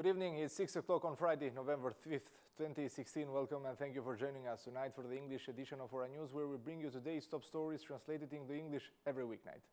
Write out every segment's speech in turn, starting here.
Good evening, it's 6 o'clock on Friday, November 5th, 2016. Welcome and thank you for joining us tonight for the English edition of our news, where we bring you today's top stories translated into English every weeknight.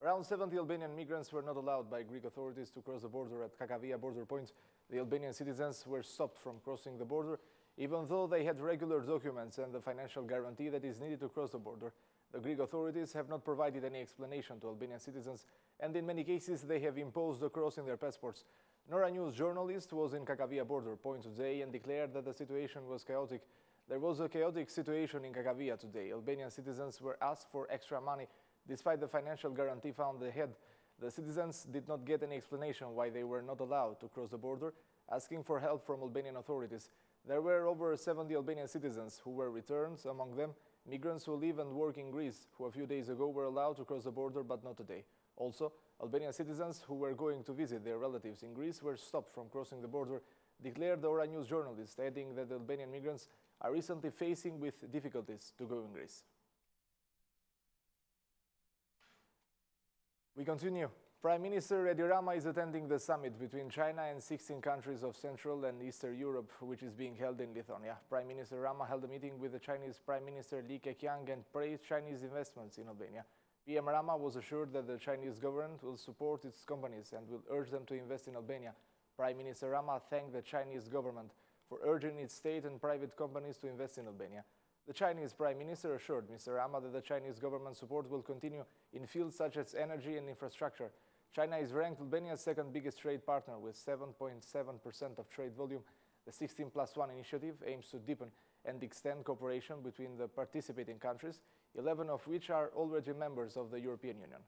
Around 70 Albanian migrants were not allowed by Greek authorities to cross the border at Kakavia border point. The Albanian citizens were stopped from crossing the border, even though they had regular documents and the financial guarantee that is needed to cross the border. The Greek authorities have not provided any explanation to Albanian citizens, and in many cases they have imposed the cross in their passports. Nora News journalist was in Kakavia border point today and declared that the situation was chaotic. There was a chaotic situation in Kakavia today. Albanian citizens were asked for extra money despite the financial guarantee found they had. The citizens did not get any explanation why they were not allowed to cross the border, asking for help from Albanian authorities. There were over 70 Albanian citizens who were returned, among them migrants who live and work in Greece, who a few days ago were allowed to cross the border but not today. Also, Albanian citizens who were going to visit their relatives in Greece were stopped from crossing the border, declared the Ora News journalist, adding that the Albanian migrants are recently facing with difficulties to go in Greece. We continue. Prime Minister Edi Rama is attending the summit between China and 16 countries of Central and Eastern Europe, which is being held in Lithuania. Prime Minister Rama held a meeting with the Chinese Prime Minister Li Keqiang and praised Chinese investments in Albania. PM Rama was assured that the Chinese government will support its companies and will urge them to invest in Albania. Prime Minister Rama thanked the Chinese government for urging its state and private companies to invest in Albania. The Chinese Prime Minister assured Mr. Rama that the Chinese government support will continue in fields such as energy and infrastructure. China is ranked Albania's second biggest trade partner with 7.7% of trade volume. The 16+1 initiative aims to deepen and extend cooperation between the participating countries, 11 of which are already members of the European Union.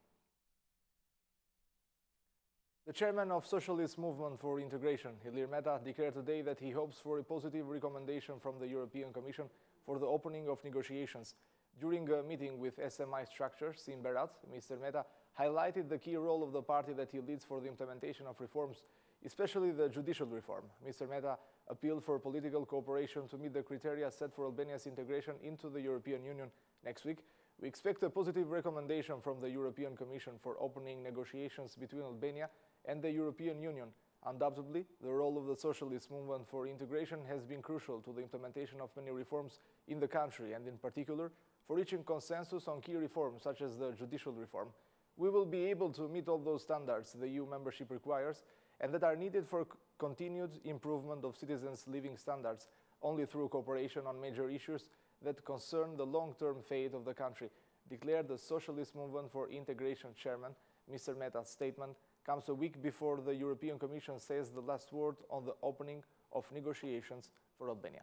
The chairman of Socialist Movement for Integration, Ilir Meta, declared today that he hopes for a positive recommendation from the European Commission for the opening of negotiations. During a meeting with SMI structures in Berat, Mr. Meta highlighted the key role of the party that he leads for the implementation of reforms, especially the judicial reform. Mr. Meta appealed for political cooperation to meet the criteria set for Albania's integration into the European Union. Next week, we expect a positive recommendation from the European Commission for opening negotiations between Albania and the European Union. Undoubtedly, the role of the Socialist Movement for Integration has been crucial to the implementation of many reforms in the country, and in particular, for reaching consensus on key reforms such as the judicial reform. We will be able to meet all those standards the EU membership requires and that are needed for continued improvement of citizens' living standards only through cooperation on major issues that concern the long-term fate of the country, declared the Socialist Movement for Integration chairman. Mr. Meta's statement comes a week before the European Commission says the last word on the opening of negotiations for Albania.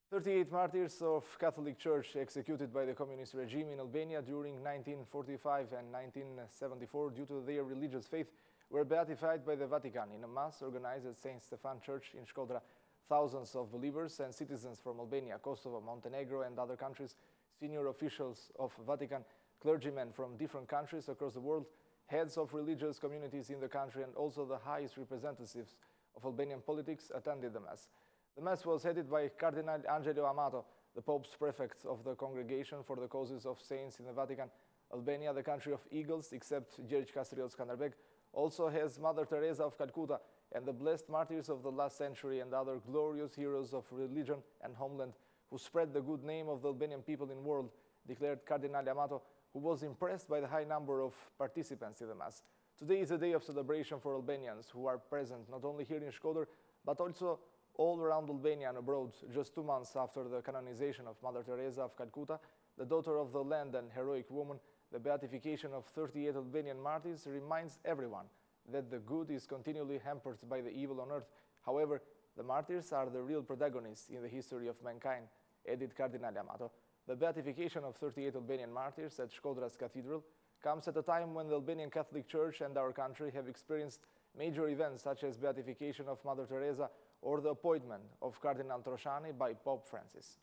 38 martyrs of Catholic Church executed by the communist regime in Albania during 1945 and 1974 due to their religious faith were beatified by the Vatican in a mass organized at St. Stefan Church in Shkodra. Thousands of believers and citizens from Albania, Kosovo, Montenegro and other countries, senior officials of Vatican, clergymen from different countries across the world, heads of religious communities in the country and also the highest representatives of Albanian politics attended the Mass. The Mass was headed by Cardinal Angelo Amato, the Pope's prefect of the Congregation for the Causes of Saints in the Vatican. Albania, the country of eagles, except Gjergj Kastriot Skanderbeg, also has Mother Teresa of Calcutta and the blessed martyrs of the last century and other glorious heroes of religion and homeland who spread the good name of the Albanian people in the world, declared Cardinal Amato, who was impressed by the high number of participants in the Mass. Today is a day of celebration for Albanians who are present not only here in Shkodër, but also all around Albania and abroad, just 2 months after the canonization of Mother Teresa of Calcutta, the daughter of the land and heroic woman. The beatification of 38 Albanian martyrs reminds everyone that the good is continually hampered by the evil on earth. However, the martyrs are the real protagonists in the history of mankind, added Cardinal Amato. The beatification of 38 Albanian martyrs at Shkodra's Cathedral comes at a time when the Albanian Catholic Church and our country have experienced major events such as beatification of Mother Teresa or the appointment of Cardinal Troshani by Pope Francis.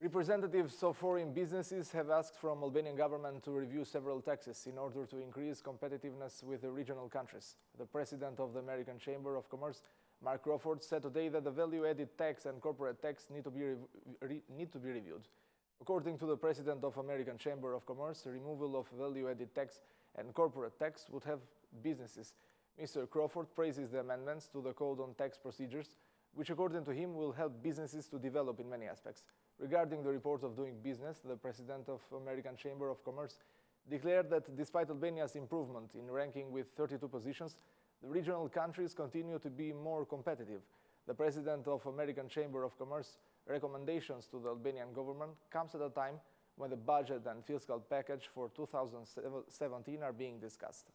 Representatives of foreign businesses have asked from Albanian government to review several taxes in order to increase competitiveness with the regional countries. The president of the American Chamber of Commerce, Mark Crawford, said today that the value-added tax and corporate tax need to be reviewed. According to the president of American Chamber of Commerce, removal of value-added tax and corporate tax would have businesses. Mr. Crawford praises the amendments to the Code on Tax Procedures, which according to him will help businesses to develop in many aspects. Regarding the report of doing business, the president of American Chamber of Commerce declared that despite Albania's improvement in ranking with 32 positions, the regional countries continue to be more competitive. The president of American Chamber of Commerce recommendations to the Albanian government comes at a time when the budget and fiscal package for 2017 are being discussed.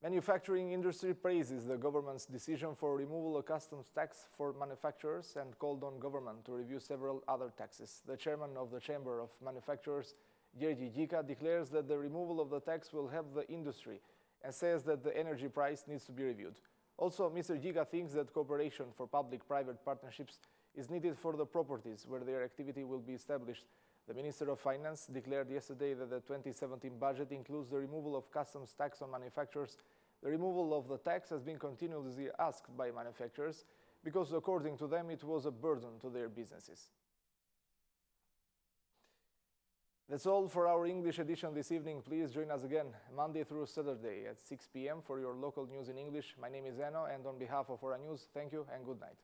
Manufacturing industry praises the government's decision for removal of customs tax for manufacturers and called on government to review several other taxes. The chairman of the Chamber of Manufacturers, Gjergj Gjika, declares that the removal of the tax will help the industry and says that the energy price needs to be reviewed. Also, Mr. Gjika thinks that cooperation for public-private partnerships is needed for the properties where their activity will be established. The Minister of Finance declared yesterday that the 2017 budget includes the removal of customs tax on manufacturers. The removal of the tax has been continuously asked by manufacturers because, according to them, it was a burden to their businesses. That's all for our English edition this evening. Please join us again Monday through Saturday at 6 p.m. for your local news in English. My name is Eno, and on behalf of Ora News, thank you and good night.